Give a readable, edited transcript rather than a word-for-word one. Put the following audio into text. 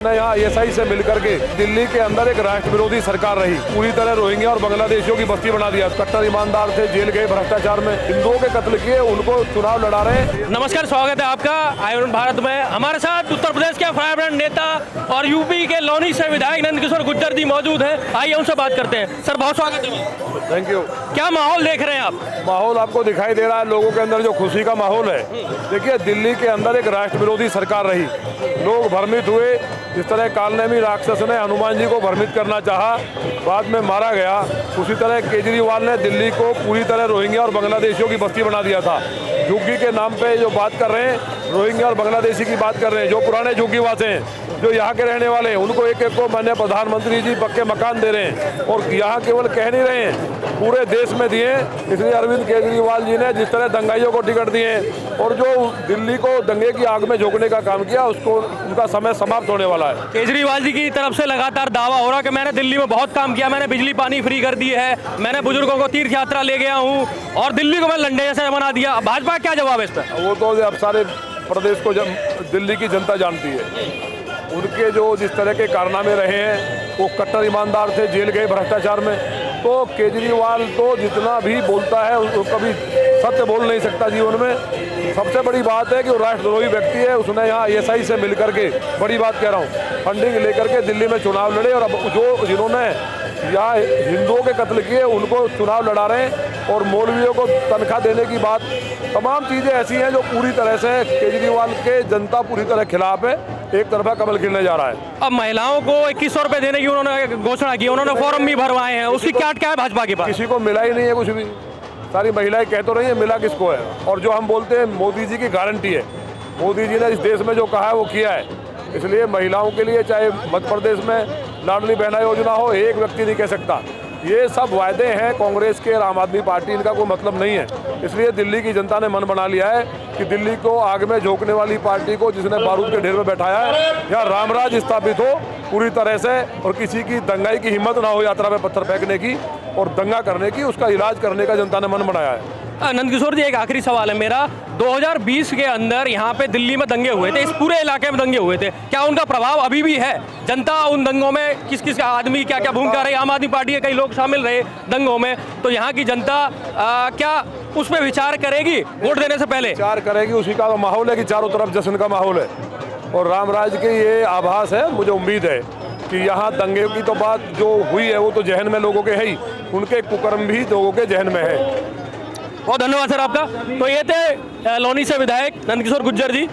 यहाँ आईएसआई से मिलकर के दिल्ली के अंदर एक राष्ट्र विरोधी सरकार रही, पूरी तरह रोहिंग्या और बांग्लादेशियों की बस्ती बना दिया। कट्टर ईमानदार थे, जेल गए भ्रष्टाचार में, हिंदुओं के कत्ल किए, उनको चुनाव लड़ा रहे। नमस्कार, स्वागत है आपका आयुर्वेद भारत में। हमारे साथ उत्तर प्रदेश के फायरब्रांड नेता और यूपी के लौनी से विधायक नंदकिशोर गुज्जर जी मौजूद हैं। आइए उनसे बात करते हैं। सर, बहुत स्वागत है। Thank you. क्या माहौल देख रहे हैं आप? माहौल आपको दिखाई दे रहा है, लोगों के अंदर जो खुशी का माहौल है। देखिए, दिल्ली के अंदर एक राष्ट्र विरोधी सरकार रही, लोग भ्रमित हुए। जिस तरह कालनेमी राक्षस ने हनुमान जी को भ्रमित करना चाहा, बाद में मारा गया, उसी तरह केजरीवाल ने दिल्ली को पूरी तरह रोहिंग्या और बांग्लादेशियों की बस्ती बना दिया था। झुग्गी के नाम पे जो बात कर रहे हैं, रोहिंग्या और बांग्लादेशी की बात कर रहे हैं, जो पुराने झुग्गीवासी हैं, जो यहाँ के रहने वाले हैं, उनको एक एक को माननीय प्रधानमंत्री जी पक्के मकान दे रहे हैं। और यहाँ केवल कह नहीं रहे हैं, पूरे देश में दिए। इसलिए अरविंद केजरीवाल जी ने जिस तरह दंगाइयों को टिकट दिए और जो दिल्ली को दंगे की आग में झोंकने का काम किया, उसको उनका समय समाप्त होने वाला है। केजरीवाल जी की तरफ से लगातार दावा हो रहा है कि मैंने दिल्ली में बहुत काम किया, मैंने बिजली पानी फ्री कर दी है, मैंने बुजुर्गों को तीर्थ यात्रा ले गया हूँ और दिल्ली को मैं लंडे जैसे बना दिया। भाजपा क्या जवाब है इस पर? वो तो अब सारे प्रदेश को दिल्ली की जनता जानती है। उनके जो जिस तरह के कारनामे रहे हैं, वो कट्टर ईमानदार थे, जेल गए भ्रष्टाचार में। तो केजरीवाल तो जितना भी बोलता है, वो कभी सत्य बोल नहीं सकता जीवन में। सबसे बड़ी बात है कि वो राष्ट्रद्रोही व्यक्ति है। उसने यहाँ आईएसआई से मिलकर के, बड़ी बात कह रहा हूँ, फंडिंग लेकर के दिल्ली में चुनाव लड़े। और अब जो जिन्होंने यहाँ हिंदुओं के कत्ल किए, उनको चुनाव लड़ा रहे हैं। और मौलवियों को तनख्वाह देने की बात, तमाम चीज़ें ऐसी हैं जो पूरी तरह से केजरीवाल के जनता पूरी तरह खिलाफ है। एक तरफा कमल खिलने जा रहा है। अब महिलाओं को 2100 रुपए देने की उन्होंने घोषणा की, उन्होंने फॉर्म भी भरवाए हैं, उसकी क्या है भाजपा के पास? किसी को मिला ही नहीं है कुछ भी। सारी महिलाएं कह तो रही है, मिला किसको है? और जो हम बोलते हैं मोदी जी की गारंटी है, मोदी जी ने इस देश में जो कहा है वो किया है। इसलिए महिलाओं के लिए, चाहे मध्य प्रदेश में लाडली बहना योजना हो, एक व्यक्ति नहीं कह सकता। ये सब वायदे हैं कांग्रेस के, आम आदमी पार्टी, इनका कोई मतलब नहीं है। इसलिए दिल्ली की जनता ने मन बना लिया है कि दिल्ली को आग में झोंकने वाली पार्टी को, जिसने बारूद के ढेर में बैठाया है, यहाँ रामराज स्थापित हो पूरी तरह से। और किसी की दंगाई की हिम्मत ना हो यात्रा में पत्थर फेंकने की और दंगा करने की। उसका इलाज करने का जनता ने मन बनाया है। नंदकिशोर जी, एक आखिरी सवाल है मेरा। 2020 के अंदर यहाँ पे दिल्ली में दंगे हुए थे, इस पूरे इलाके में दंगे हुए थे, क्या उनका प्रभाव अभी भी है? जनता उन दंगों में किस किस आदमी क्या क्या भूमिका रही? आम आदमी पार्टी के कई लोग शामिल रहे दंगों में, तो यहाँ की जनता क्या उस पर विचार करेगी वोट देने से पहले? विचार करेगी। उसी का तो माहौल है कि चारों तरफ जश्न का माहौल है और रामराज के ये आभास है। मुझे उम्मीद है कि यहाँ दंगे की तो बात जो हुई है, वो तो जहन में लोगों के है ही, उनके कुकर्म भी लोगों के जहन में है। बहुत धन्यवाद सर आपका। तो ये थे लौनी से विधायक नंदकिशोर गुज्जर जी।